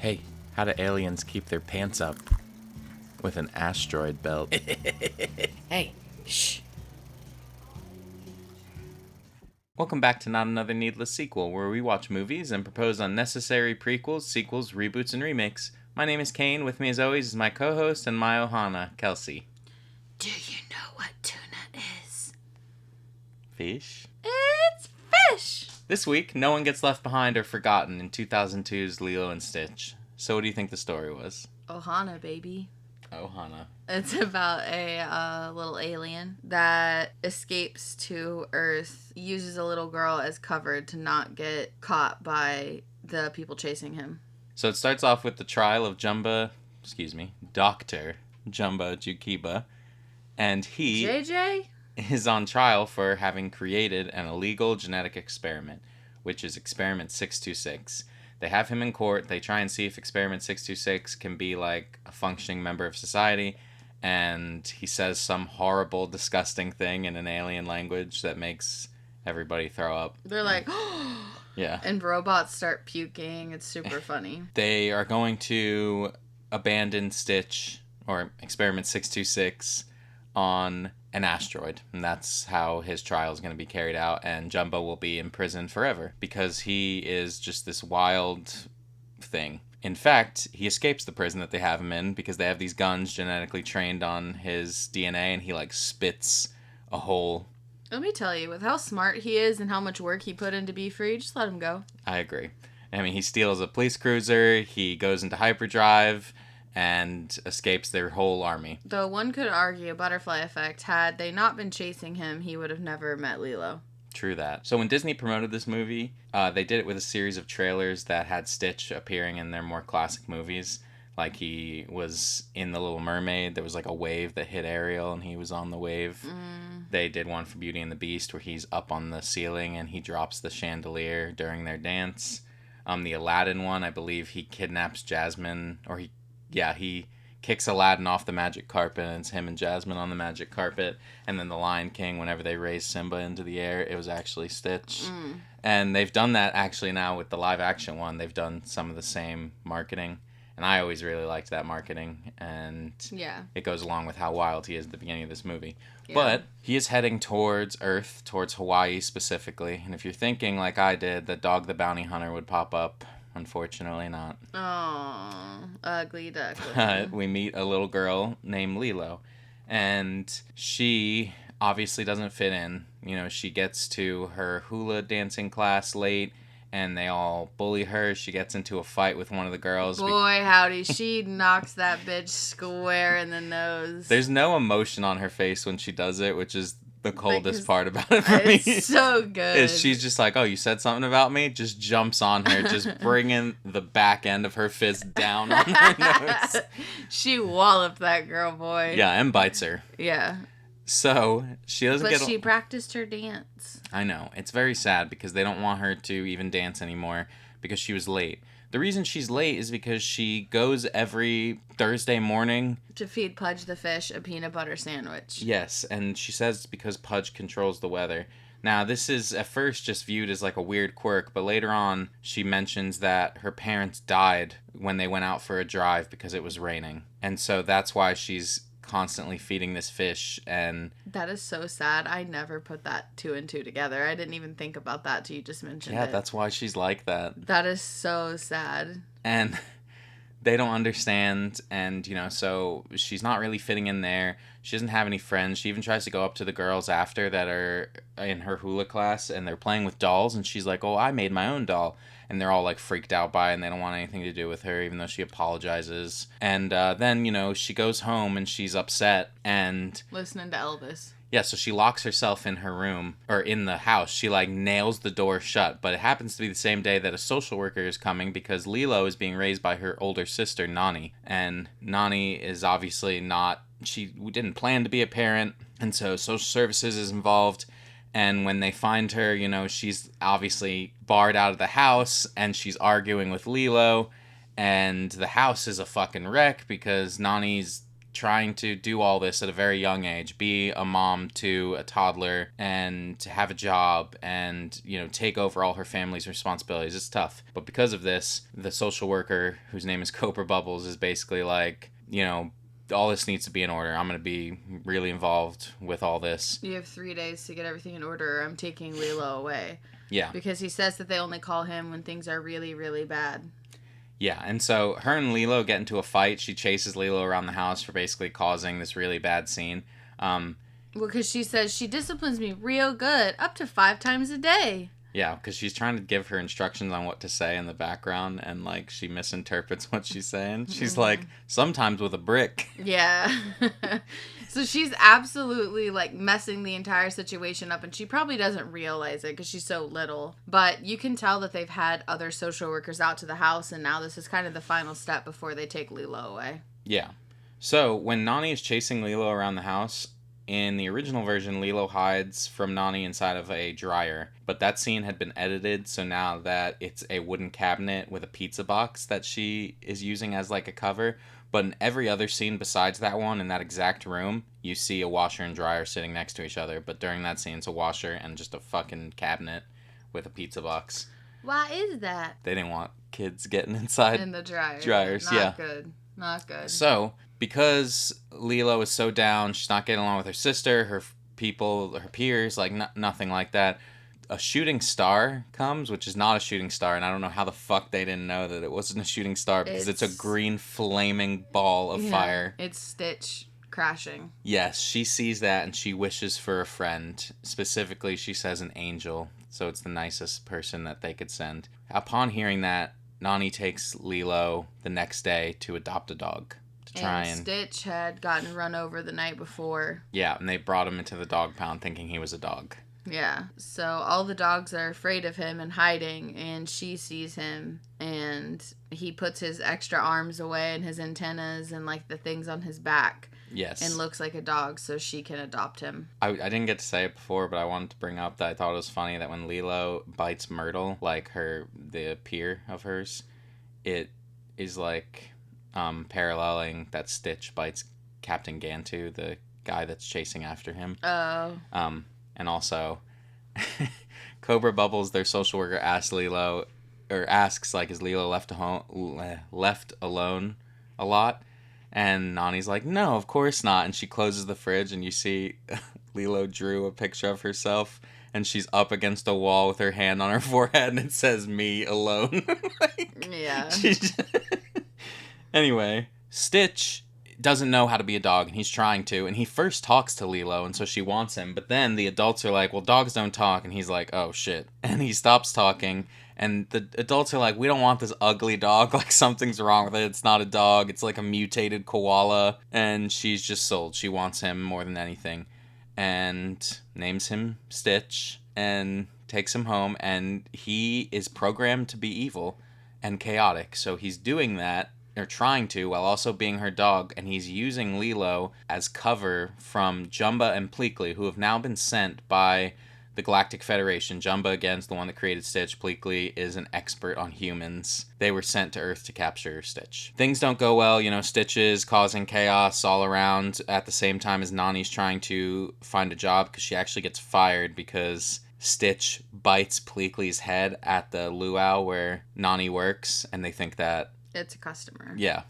Hey, how do aliens keep their pants up with an asteroid belt? Hey, shh. Welcome back to Not Another Needless Sequel, where we watch movies and propose unnecessary prequels, sequels, reboots, and remakes. My name is Kane. With me, as always, is my co-host and my Ohana, Kelsey. Do you know what tuna is? Fish. It's fish. This week, no one gets left behind or forgotten in 2002's Lilo and Stitch. So what do you think the story was? Ohana, baby. Ohana. It's about a little alien that escapes to Earth, uses a little girl as cover to not get caught by the people chasing him. So it starts off with the trial of Dr. Jumba Jukiba, and he JJ? is on trial for having created an illegal genetic experiment, which is Experiment 626. They have him in court. They try and see if Experiment 626 can be like a functioning member of society, and he says some horrible, disgusting thing in an alien language that makes everybody throw up. They're like, Yeah. and robots start puking. It's super funny. They are going to abandon Stitch, or Experiment 626, on an asteroid, and that's how his trial is going to be carried out, and Jumbo will be in prison forever because he is just this wild thing. In fact, he escapes the prison that they have him in because they have these guns genetically trained on his DNA, and he like spits a hole. Let me tell you, with how smart he is and how much work he put in to be free, just let him go. I agree. I mean, he steals a police cruiser, he goes into hyperdrive, and escapes their whole army. Though one could argue a butterfly effect. Had they not been chasing him, he would have never met Lilo. True that. So when Disney promoted this movie, they did it with a series of trailers that had Stitch appearing in their more classic movies. Like he was in The Little Mermaid. There was like a wave that hit Ariel and he was on the wave. They did one for Beauty and the Beast where he's up on the ceiling and he drops the chandelier during their dance. The Aladdin one, I believe he kidnaps Jasmine, or he kicks Aladdin off the magic carpet, and it's him and Jasmine on the magic carpet. And then the Lion King, whenever they raise Simba into the air, it was actually Stitch. And they've done that actually now with the live action one. They've done some of the same marketing. And I always really liked that marketing. And it goes along with how wild he is at the beginning of this movie. Yeah. But he is heading towards Earth, towards Hawaii specifically. And if you're thinking, like I did, that Dog the Bounty Hunter would pop up, unfortunately not. Oh, ugly duckling. But we meet a little girl named Lilo. And she obviously doesn't fit in. You know, she gets to her hula dancing class late, and they all bully her. She gets into a fight with one of the girls. Boy, howdy. She knocks that bitch square in the nose. There's no emotion on her face when she does it, which is the coldest part about it for me. It's so good. Is she's just like, oh, you said something about me? Just jumps on her, just bringing the back end of her fist down on her nose. She walloped that girl, boy. Yeah, and bites her. Yeah. So she doesn't But she practiced her dance. I know. It's very sad because they don't want her to even dance anymore because she was late. The reason she's late is because she goes every Thursday morning to feed Pudge the fish a peanut butter sandwich. Yes, and she says it's because Pudge controls the weather. Now, this is at first just viewed as like a weird quirk, but later on she mentions that her parents died when they went out for a drive because it was raining. And so that's why she's constantly feeding this fish. And that is so sad. I never put that 2 and 2 together. I didn't even think about that till you just mentioned it. Yeah, that's why she's like that. That is so sad. And they don't understand, and, you know, so she's not really fitting in there. She doesn't have any friends. She even tries to go up to the girls after that are in her hula class, and they're playing with dolls, and she's like, oh, I made my own doll. And they're all, like, freaked out by it, and they don't want anything to do with her, even though she apologizes. And then, you know, she goes home, and she's upset, and listening to Elvis. Yeah, so she locks herself in her room, or in the house. She, like, nails the door shut. But it happens to be the same day that a social worker is coming because Lilo is being raised by her older sister, Nani. And Nani is obviously not... She didn't plan to be a parent, and so social services is involved. And when they find her, you know, she's obviously barred out of the house, and she's arguing with Lilo. And the house is a fucking wreck because Nani's trying to do all this at a very young age, be a mom to a toddler and to have a job and, take over all her family's responsibilities. It's tough. But because of this, the social worker, whose name is Cobra Bubbles, is basically like, all this needs to be in order. I'm going to be really involved with all this. You have 3 days to get everything in order, or I'm taking Lilo away. Yeah. Because he says that they only call him when things are really, really bad. Yeah, and so her and Lilo get into a fight. She chases Lilo around the house for basically causing this really bad scene. Well, because she says she disciplines me real good, up to 5 times a day. Yeah, because she's trying to give her instructions on what to say in the background, and, she misinterprets what she's saying. She's like, sometimes with a brick. Yeah. So she's absolutely, messing the entire situation up, and she probably doesn't realize it because she's so little. But you can tell that they've had other social workers out to the house, and now this is kind of the final step before they take Lilo away. Yeah. So, when Nani is chasing Lilo around the house, in the original version, Lilo hides from Nani inside of a dryer, but that scene had been edited, so now that it's a wooden cabinet with a pizza box that she is using as a cover. But in every other scene besides that one, in that exact room, you see a washer and dryer sitting next to each other. But during that scene, it's a washer and just a fucking cabinet with a pizza box. Why is that? They didn't want kids getting inside in the dryers. Not good. Not good. So, because Lilo is so down, she's not getting along with her sister, her people, her peers, nothing like that. A shooting star comes, which is not a shooting star, and I don't know how the fuck they didn't know that it wasn't a shooting star, because it's a green flaming ball of fire. It's Stitch crashing. Yes, she sees that and she wishes for a friend. Specifically, she says an angel, so it's the nicest person that they could send. Upon hearing that, Nani takes Lilo the next day to adopt a dog. And Stitch had gotten run over the night before. Yeah, and they brought him into the dog pound thinking he was a dog. Yeah, so all the dogs are afraid of him and hiding, and she sees him, and he puts his extra arms away and his antennas and the things on his back. Yes. And looks like a dog, so she can adopt him. I didn't get to say it before, but I wanted to bring up that I thought it was funny that when Lilo bites Myrtle, the peer of hers, it is paralleling that Stitch bites Captain Gantu, the guy that's chasing after him. Oh. And also, Cobra Bubbles, their social worker, asks, is Lilo left alone a lot? And Nani's like, no, of course not. And she closes the fridge, and you see Lilo drew a picture of herself, and she's up against a wall with her hand on her forehead, and it says, me alone. Yeah. Anyway, Stitch doesn't know how to be a dog, and he's trying to, and he first talks to Lilo, and so she wants him, but then the adults are like, well, dogs don't talk, and he's like, oh, shit. And he stops talking, and the adults are like, we don't want this ugly dog, something's wrong with it, it's not a dog, it's a mutated koala, and she's just sold. She wants him more than anything, and names him Stitch, and takes him home, and he is programmed to be evil and chaotic, so he's doing that, or trying to, while also being her dog, and he's using Lilo as cover from Jumba and Pleakley, who have now been sent by the Galactic Federation. Jumba, again, is the one that created Stitch. Pleakley is an expert on humans. They were sent to Earth to capture Stitch. Things don't go well, Stitch is causing chaos all around at the same time as Nani's trying to find a job, because she actually gets fired because Stitch bites Pleakley's head at the luau where Nani works, and they think that it's a customer. Yeah.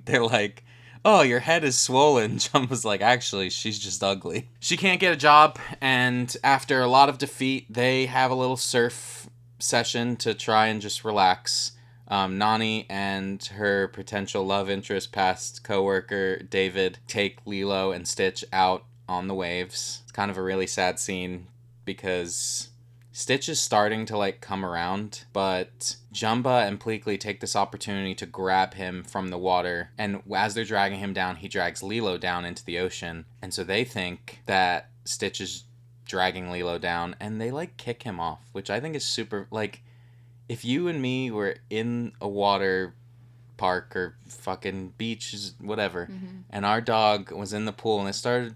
They're like, oh, your head is swollen. Jumba's like, actually, she's just ugly. She can't get a job, and after a lot of defeat, they have a little surf session to try and just relax. Nani and her potential love interest, past coworker David, take Lilo and Stitch out on the waves. It's kind of a really sad scene because Stitch is starting to come around, but Jumba and Pleakley take this opportunity to grab him from the water, and as they're dragging him down, he drags Lilo down into the ocean, and so they think that Stitch is dragging Lilo down, and they kick him off, which I think is super, if you and me were in a water park or fucking beach, whatever, and our dog was in the pool and it started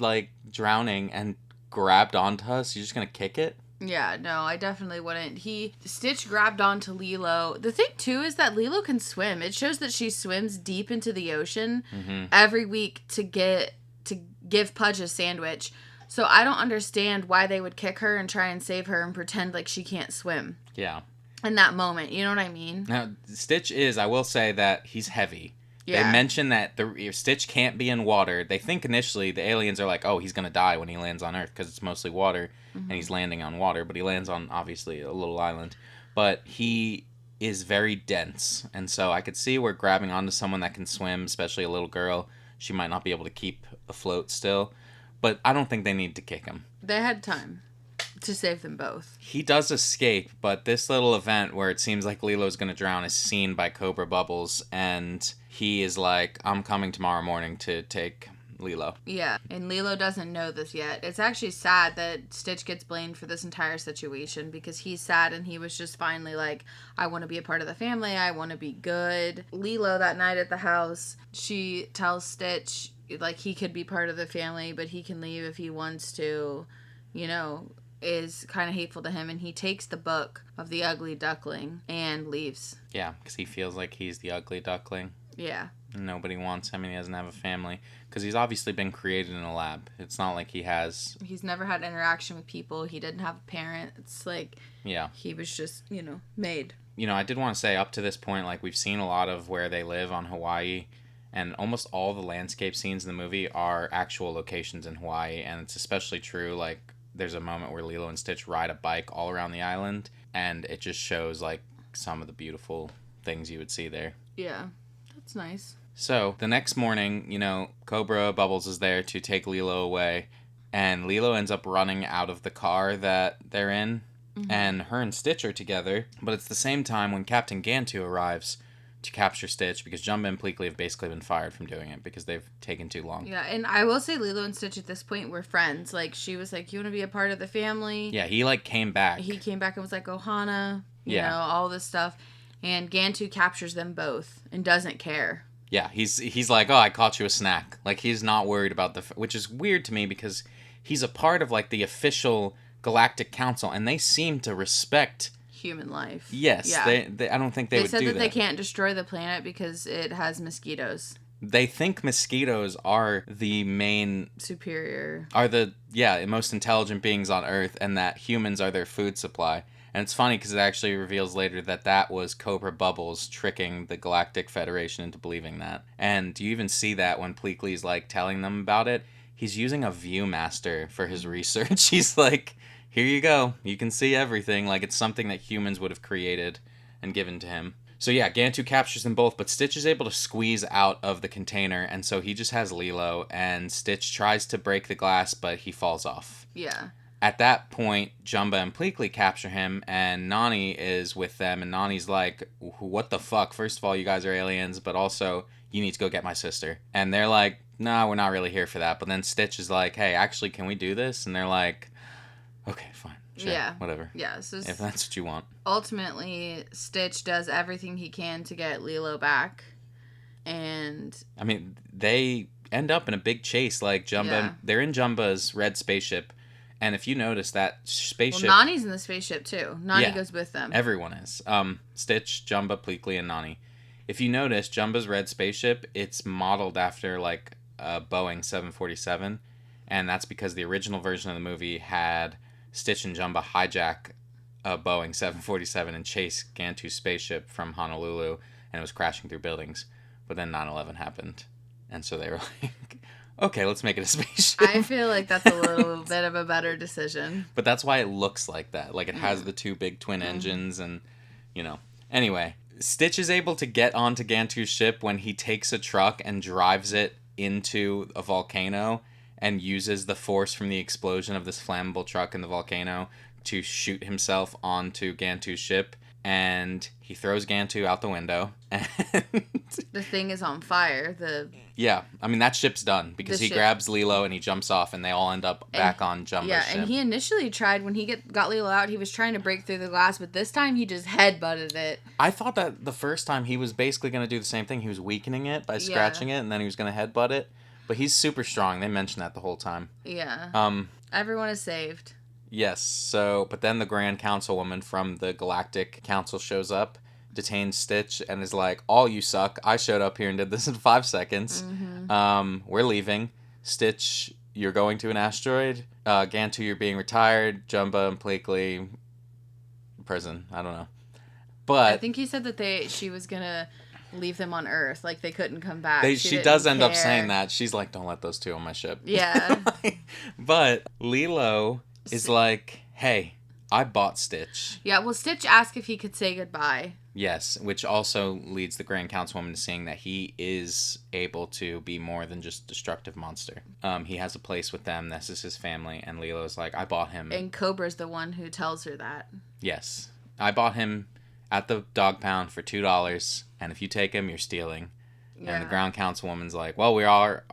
drowning and grabbed onto us, you're just gonna kick it? Yeah, no, I definitely wouldn't. Stitch grabbed onto Lilo. The thing too is that Lilo can swim. It shows that she swims deep into the ocean Mm-hmm. every week to give Pudge a sandwich. So I don't understand why they would kick her and try and save her and pretend like she can't swim Yeah. in that moment. You know what I mean? Now, Stitch is, I will say that he's heavy. They Yeah. mention that Stitch can't be in water. They think initially the aliens are like, oh, he's going to die when he lands on Earth because it's mostly water and he's landing on water, but he lands on, obviously, a little island. But he is very dense, and so I could see where grabbing onto someone that can swim, especially a little girl, she might not be able to keep afloat still. But I don't think they need to kick him. They had time to save them both. He does escape, but this little event where it seems like Lilo's going to drown is seen by Cobra Bubbles, and he is like, I'm coming tomorrow morning to take Lilo. Yeah, and Lilo doesn't know this yet. It's actually sad that Stitch gets blamed for this entire situation because he's sad and he was just finally like, I want to be a part of the family. I want to be good. Lilo, that night at the house, she tells Stitch, like, he could be part of the family, but he can leave if he wants to, you know, is kind of hateful to him, and he takes the book of the ugly duckling and leaves. Yeah, because he feels like he's the ugly duckling. Yeah. Nobody wants him and he doesn't have a family. Because he's obviously been created in a lab. It's not like he has... He's never had interaction with people. He didn't have a parent. It's like... Yeah. He was just, you know, made. You know, I did want to say up to this point, like, we've seen a lot of where they live on Hawaii. And almost all the landscape scenes in the movie are actual locations in Hawaii. And it's especially true, like, there's a moment where Lilo and Stitch ride a bike all around the island. And it just shows, like, some of the beautiful things you would see there. Yeah. That's nice. So, the next morning, you know, Cobra Bubbles is there to take Lilo away, and Lilo ends up running out of the car that they're in, and her and Stitch are together, but it's the same time when Captain Gantu arrives to capture Stitch, because Jumba and Pleakley have basically been fired from doing it, because they've taken too long. Yeah, and I will say Lilo and Stitch at this point were friends. Like, she was like, you want to be a part of the family? Yeah, he, like, came back. He came back and was like, Ohana, you know, all this stuff. And Gantu captures them both and doesn't care. Yeah, he's like, oh, I caught you a snack. Like, he's not worried about which is weird to me because he's a part of, like, the official Galactic Council, and they seem to respect human life. Yes, yeah. They I don't think they would do that. They said that they can't destroy the planet because it has mosquitoes. They think mosquitoes are the main... superior... are the, most intelligent beings on Earth, and that humans are their food supply. And it's funny because it actually reveals later that that was Cobra Bubbles tricking the Galactic Federation into believing that. And you even see that when Pleakley's, like, telling them about it. He's using a Viewmaster for his research. He's like, here you go. You can see everything. Like, it's something that humans would have created and given to him. So yeah, Gantu captures them both, but Stitch is able to squeeze out of the container, and so he just has Lilo, and Stitch tries to break the glass, but he falls off. Yeah. At that point, Jumba and Pleakley capture him, and Nani is with them, and Nani's like, what the fuck? First of all, you guys are aliens, but also, you need to go get my sister. And they're like, no, we're not really here for that. But then Stitch is like, hey, actually, can we do this? And they're like, okay, fine. Sure, yeah. Whatever. Yeah. So if that's what you want. Ultimately, Stitch does everything he can to get Lilo back. And... I mean, they end up in a big chase. Like, Jumba, they're in Jumba's red spaceship. And if you notice that spaceship... Well, Nani's in the spaceship, too. Nani goes with them. Everyone is. Stitch, Jumba, Pleakley, and Nani. If you notice, Jumba's red spaceship, it's modeled after, like, a Boeing 747. And that's because the original version of the movie had Stitch and Jumba hijack a Boeing 747 and chase Gantu's spaceship from Honolulu, and it was crashing through buildings. But then 9/11 happened. And so they were like... okay, let's make it a spaceship. I feel like that's a little bit of a better decision. But that's why it looks like that. Like, it has the two big twin engines and, you know. Anyway, Stitch is able to get onto Gantu's ship when he takes a truck and drives it into a volcano and uses the force from the explosion of this flammable truck in the volcano to shoot himself onto Gantu's ship. And he throws Gantu out the window. And the thing is on fire. Yeah, I mean, that ship's done because he grabs Lilo and he jumps off and they all end up back on Jumba's ship. Yeah, and he initially tried, when he got Lilo out, he was trying to break through the glass, but this time he just headbutted it. I thought that the first time he was basically going to do the same thing. He was weakening it by scratching it, and then he was going to headbutt it. But he's super strong. They mentioned that the whole time. Yeah. Everyone is saved. Yes. So, but then the Grand Councilwoman from the Galactic Council shows up, detains Stitch, and is like, "All you suck. I showed up here and did this in 5 seconds. Mm-hmm. We're leaving. Stitch, you're going to an asteroid. Gantu, you're being retired. Jumba and Pleakley, prison. I don't know. I But think he said that she was gonna leave them on Earth, like they couldn't come back. they She she didn't does end up saying care. that. She's like, "Don't let those two on my ship." Yeah. But Lilo is like, "Hey, I bought Stitch." Yeah, well, Stitch asked if he could say goodbye. Yes, which also leads the Grand Councilwoman to seeing that he is able to be more than just a destructive monster. He has a place with them. This is his family, and Lilo's like, I bought him. And Cobra's the one who tells her that. Yes, I bought him at the dog pound for $2, and if you take him, you're stealing. Yeah. And the Ground Councilwoman's like, well, we are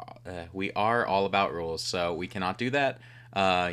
all about rules, so we cannot do that.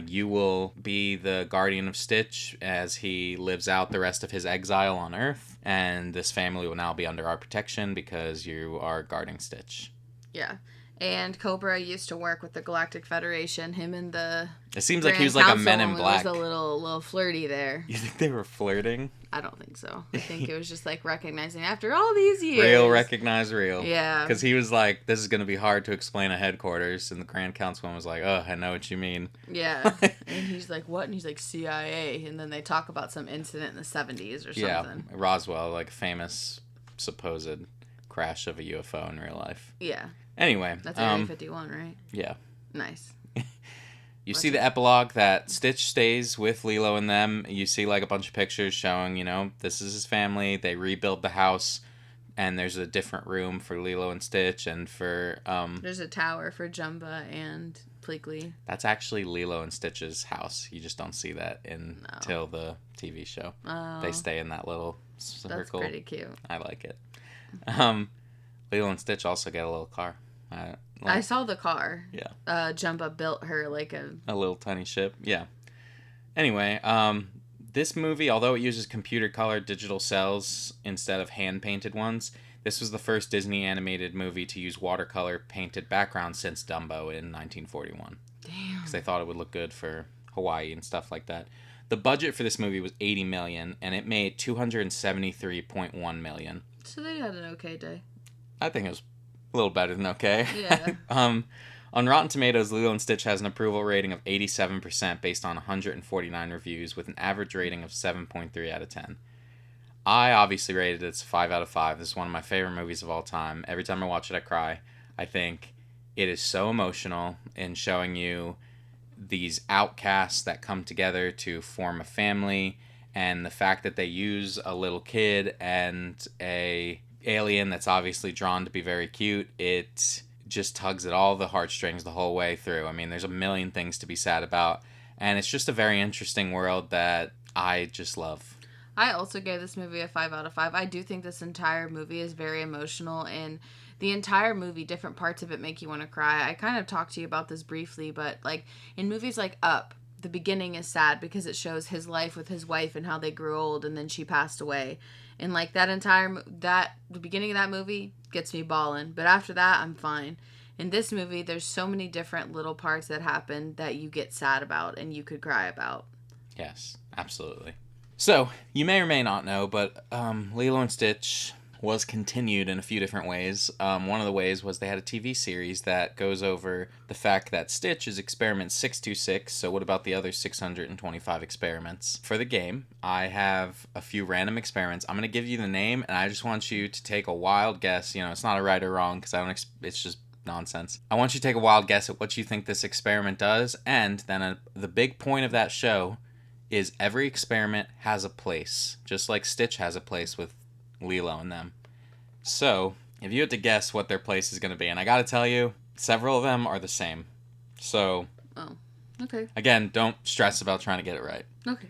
You will be the guardian of Stitch as he lives out the rest of his exile on Earth, and this family will now be under our protection because you are guarding Stitch. Yeah. And Cobra used to work with the Galactic Federation. Him and the It seems like he Grand was like a Men in Councilwoman Black. was a little flirty there. You think they were flirting? I don't think so. I think it was just like recognizing after all these years. Real recognize real. Yeah. Because he was like, this is going to be hard to explain at headquarters. And the Grand Councilman was like, oh, I know what you mean. Yeah. And he's like, what? And he's like, CIA. And then they talk about some incident in the 70s or something. Yeah, Roswell, like a famous supposed crash of a UFO in real life. Yeah. Anyway. That's Area 51, right? Yeah. Nice. You see the epilogue that Stitch stays with Lilo and them. You see like a bunch of pictures showing, this is his family. They rebuild the house, and there's a different room for Lilo and Stitch and for There's a tower for Jumba and Pleakley. That's actually Lilo and Stitch's house. You just don't see that until the TV show. Oh. They stay in that little circle. That's pretty cute. I like it. Lilo and Stitch also get a little car. I saw the car. Yeah. Jumba built her like a little tiny ship. Yeah. Anyway, this movie, although it uses computer-colored digital cells instead of hand-painted ones, this was the first Disney animated movie to use watercolor painted backgrounds since Dumbo in 1941. Damn. Because they thought it would look good for Hawaii and stuff like that. The budget for this movie was $80 million, and it made $273.1 million. So they had an okay day. I think it was a little better than okay. Yeah. On Rotten Tomatoes, Lilo and Stitch has an approval rating of 87% based on 149 reviews with an average rating of 7.3 out of 10. I obviously rated it as 5 out of 5. This is one of my favorite movies of all time. Every time I watch it, I cry. I think it is so emotional in showing you these outcasts that come together to form a family, and the fact that they use a little kid and a alien that's obviously drawn to be very cute, it just tugs at all the heartstrings the whole way through. I mean, there's a million things to be sad about, and it's just a very interesting world that I just love. I also gave this movie a 5 out of 5. I do think this entire movie is very emotional, and the entire movie, different parts of it make you want to cry. I kind of talked to you about this briefly, but like in movies like Up, the beginning is sad because it shows his life with his wife and how they grew old and then she passed away. And like the beginning of that movie gets me bawling, but after that I'm fine. In this movie, there's so many different little parts that happen that you get sad about and you could cry about. Yes, absolutely. So, you may or may not know, but Lilo and Stitch was continued in a few different ways. One of the ways was they had a TV series that goes over the fact that Stitch is experiment 626, so what about the other 625 experiments? For the game, I have a few random experiments. I'm going to give you the name, and I just want you to take a wild guess. It's not a right or wrong, because it's just nonsense. I want you to take a wild guess at what you think this experiment does, and then the big point of that show is every experiment has a place, just like Stitch has a place with Lilo and them. So, if you had to guess what their place is going to be, and I gotta tell you, several of them are the same. So, oh, okay. Again, don't stress about trying to get it right. Okay.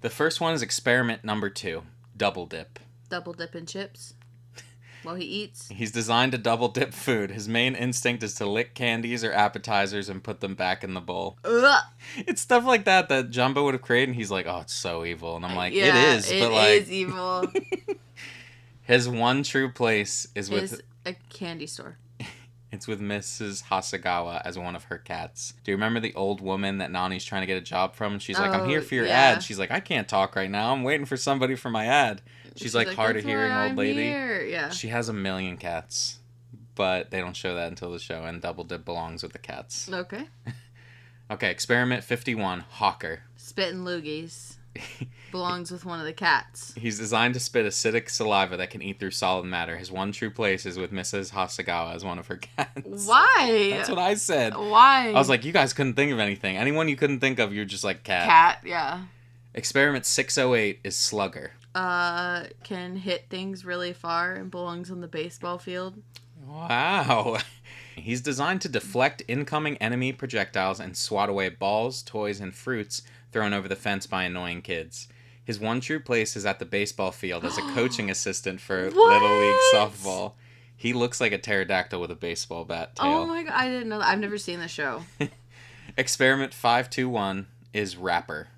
The first one is experiment number 2, double dip. Double dip in chips while he eats. He's designed to double dip food. His main instinct is to lick candies or appetizers and put them back in the bowl. Ugh. It's stuff like that Jumbo would have created, and he's like, oh, it's so evil. And I'm like, yeah, it is, but like... It is evil. His one true place is with a candy store. It's with Mrs. Hasagawa as one of her cats. Do you remember the old woman that Nani's trying to get a job from? She's like, I'm here Oh, for your ad. yeah. She's like, I can't talk right now. I'm waiting for somebody for my ad. She's She's like, like, hard of that's why hearing old I'm lady. here. Yeah. She has a million cats, but they don't show that until the show, and Double Dip belongs with the cats. Okay. Okay, experiment 51, Hawker. Spitting loogies. Belongs with one of the cats. He's designed to spit acidic saliva that can eat through solid matter. His one true place is with Mrs. Hasagawa as one of her cats. Why? That's what I said. Why? I was like, you guys couldn't think of anything. Anyone you couldn't think of, you're just like, cat. Cat, yeah. Experiment 608 is Slugger. Can hit things really far and belongs on the baseball field. Wow. He's designed to deflect incoming enemy projectiles and swat away balls, toys, and fruits thrown over the fence by annoying kids. His one true place is at the baseball field as a coaching assistant for Little League softball. He looks like a pterodactyl with a baseball bat tail. Oh my god, I didn't know that. I've never seen the show. Experiment 521 is Rapper.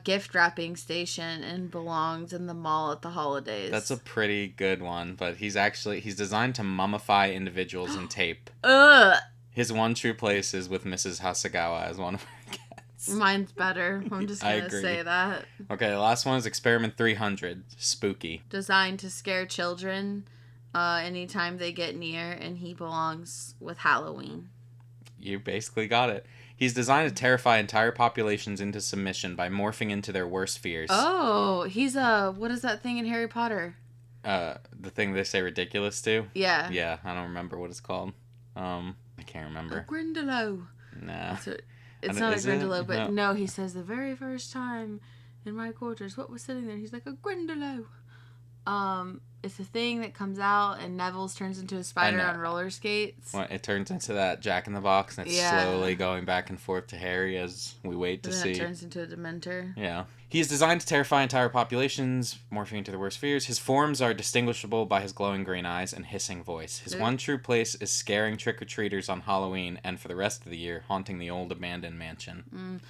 Gift wrapping station and belongs in the mall at the holidays. That's a pretty good one, but he's designed to mummify individuals in tape. Ugh. His one true place is with Mrs. Hasagawa as one of her cats. Mine's better. I'm just I gonna agree. say that. Okay, the last one is Experiment 300, Spooky. Designed to scare children anytime they get near, and he belongs with Halloween. You basically got it. He's designed to terrify entire populations into submission by morphing into their worst fears. Oh, he's what is that thing in Harry Potter? The thing they say ridiculous to? Yeah. Yeah, I don't remember what it's called. I can't remember. A Grindylow. Nah. It's not a Is it? Grindylow, but no, he says the very first time in my quarters, what was sitting there? He's like, a Grindylow. It's a thing that comes out and Neville's turns into a spider on roller skates. Well, it turns into that Jack in the Box, and it's slowly going back and forth to Harry as we wait to see. It turns into a Dementor. Yeah. He's designed to terrify entire populations, morphing into their worst fears. His forms are distinguishable by his glowing green eyes and hissing voice. His one true place is scaring trick-or-treaters on Halloween, and for the rest of the year, haunting the old abandoned mansion.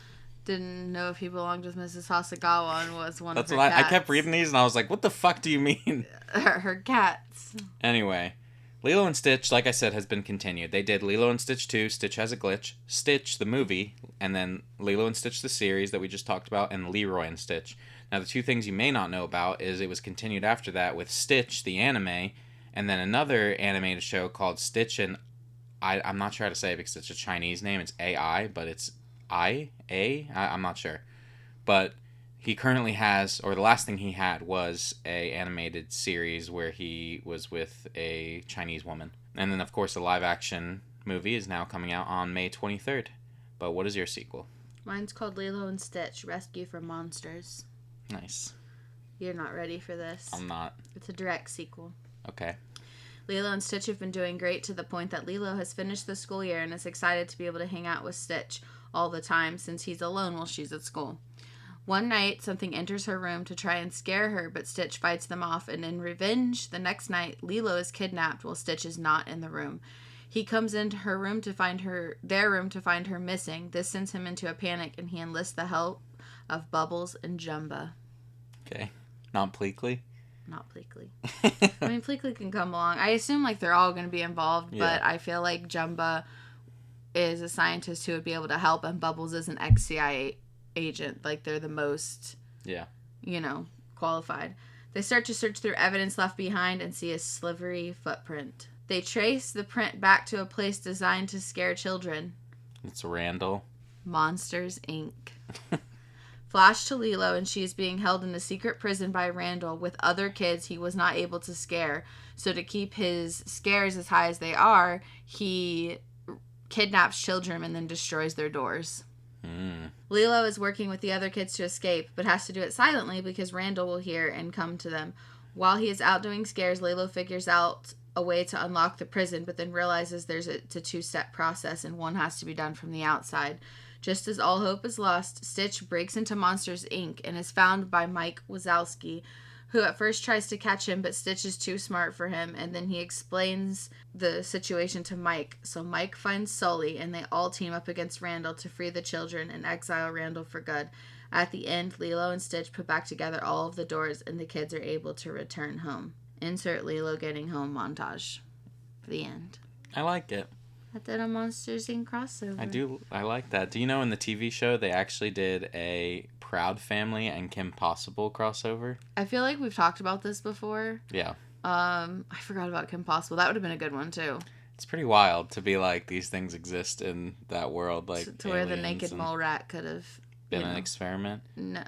Didn't know if he belonged with Mrs. Hasagawa and was one That's of her what cats. I kept reading these, and I was like, what the fuck do you mean? Her cats. Anyway, Lilo and Stitch, like I said, has been continued. They did Lilo and Stitch 2, Stitch Has a Glitch, Stitch, the movie, and then Lilo and Stitch, the series that we just talked about, and Leroy and Stitch. Now, the two things you may not know about is it was continued after that with Stitch, the anime, and then another animated show called Stitch and... I'm not sure how to say it because it's a Chinese name. It's AI, but it's I'm not sure. But he currently has, or the last thing he had was a animated series where he was with a Chinese woman. And then, of course, the live-action movie is now coming out on May 23rd. But what is your sequel? Mine's called Lilo and Stitch, Rescue from Monsters. Nice. You're not ready for this. I'm not. It's a direct sequel. Okay. Lilo and Stitch have been doing great to the point that Lilo has finished the school year and is excited to be able to hang out with Stitch all the time since he's alone while she's at school. One night, something enters her room to try and scare her, but Stitch fights them off, and in revenge, the next night, Lilo is kidnapped while Stitch is not in the room. He comes into their room to find her missing. This sends him into a panic, and he enlists the help of Bubbles and Jumba. Okay. Not Pleakley? Not Pleakley. I mean, Pleakley can come along. I assume, they're all going to be involved, but I feel like Jumba is a scientist who would be able to help, and Bubbles is an ex-CIA agent. They're the most, qualified. They start to search through evidence left behind and see a slivery footprint. They trace the print back to a place designed to scare children. It's Randall. Monsters, Inc. Flash to Lilo, and she is being held in a secret prison by Randall with other kids he was not able to scare. So to keep his scares as high as they are, he kidnaps children and then destroys their doors. Lilo is working with the other kids to escape, but has to do it silently because Randall will hear and come to them. While he is out doing scares, Lilo figures out a way to unlock the prison, but then realizes it's a two-step process and one has to be done from the outside. Just as all hope is lost, Stitch breaks into Monsters, Inc. and is found by Mike Wazowski, who at first tries to catch him, but Stitch is too smart for him, and then he explains the situation to Mike. So Mike finds Sully, and they all team up against Randall to free the children and exile Randall for good. At the end, Lilo and Stitch put back together all of the doors, and the kids are able to return home. Insert Lilo getting home montage. The end. I like it. I did a Monsters Inc. crossover. I like that. Do you know in the TV show they actually did a Proud Family and Kim Possible crossover? I feel like we've talked about this before. Yeah. I forgot about Kim Possible. That would have been a good one too. It's pretty wild to be like these things exist in that world, like to where the naked mole rat could have been an experiment. No,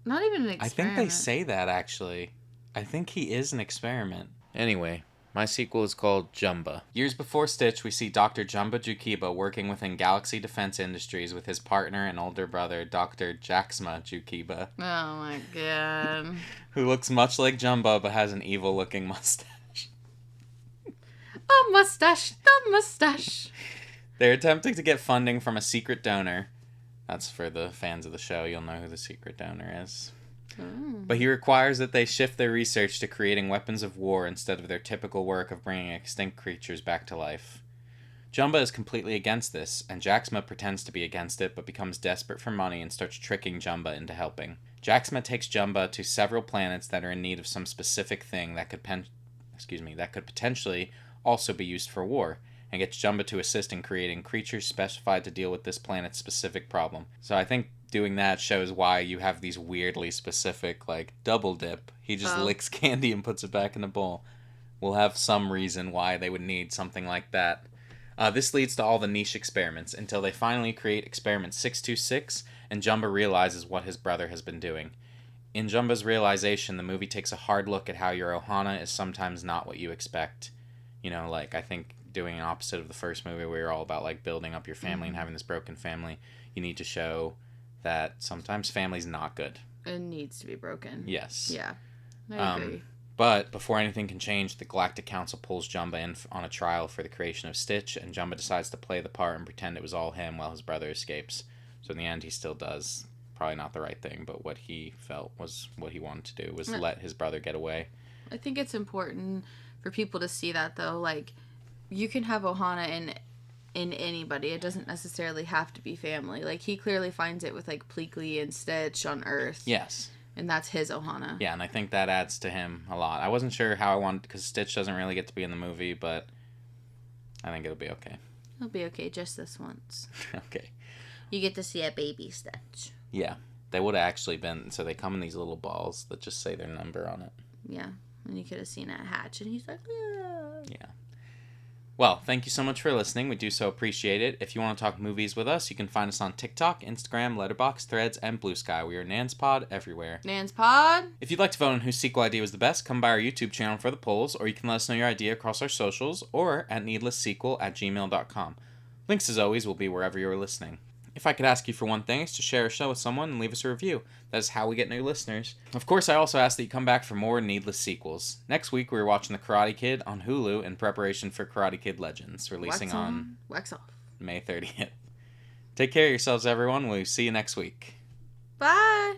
not even an experiment. I think they say that actually. I think he is an experiment. Anyway, my sequel is called Jumba. Years before Stitch, we see Dr. Jumba Jukiba working within Galaxy Defense Industries with his partner and older brother, Dr. Jaxma Jukiba. Oh my god. Who looks much like Jumba but has an evil-looking mustache. A mustache, the mustache. They're attempting to get funding from a secret donor. That's for the fans of the show. You'll know who the secret donor is. Oh. But he requires that they shift their research to creating weapons of war instead of their typical work of bringing extinct creatures back to life. Jumba is completely against this, and Jaxma pretends to be against it but becomes desperate for money and starts tricking Jumba into helping. Jaxma takes Jumba to several planets that are in need of some specific thing that could potentially also be used for war, and gets Jumba to assist in creating creatures specified to deal with this planet's specific problem. So I think doing that shows why you have these weirdly specific, like, double dip. He just licks candy and puts it back in the bowl. We'll have some reason why they would need something like that. This leads to all the niche experiments, until they finally create Experiment 626, and Jumba realizes what his brother has been doing. In Jumba's realization, the movie takes a hard look at how your ohana is sometimes not what you expect. You know, like, I think doing an opposite of the first movie where you're all about, like, building up your family and having this broken family, you need to show that sometimes family's not good. It needs to be broken. Yes. Yeah, I agree. But before anything can change, the Galactic Council pulls Jumba in on a trial for the creation of Stitch, and Jumba decides to play the part and pretend it was all him while his brother escapes. So in the end, he still does probably not the right thing, but what he felt was what he wanted to do, was let his brother get away. I think it's important for people to see that, though. Like, you can have ohana in anybody. It doesn't necessarily have to be family. Like, he clearly finds it with, like, Pleakley and Stitch on Earth. Yes. And that's his ohana. Yeah, and I think that adds to him a lot. I wasn't sure how I wanted, because Stitch doesn't really get to be in the movie, but I think it'll be okay. It'll be okay just this once. Okay. You get to see a baby Stitch. Yeah. They would have actually been, so they come in these little balls that just say their number on it. Yeah. And you could have seen it hatch, and he's like, ah. Yeah. Well, thank you so much for listening. We do so appreciate it. If you want to talk movies with us, you can find us on TikTok, Instagram, Letterboxd, Threads, and Blue Sky. We are NansPod everywhere. NansPod. If you'd like to vote on whose sequel idea was the best, come by our YouTube channel for the polls, or you can let us know your idea across our socials, or at needlesssequel@gmail.com. Links, as always, will be wherever you're listening. If I could ask you for one thing, it's to share a show with someone and leave us a review. That is how we get new listeners. Of course, I also ask that you come back for more Needless Sequels. Next week, we're watching The Karate Kid on Hulu in preparation for Karate Kid Legends, releasing on Wax off. May 30th. Take care of yourselves, everyone. We'll see you next week. Bye.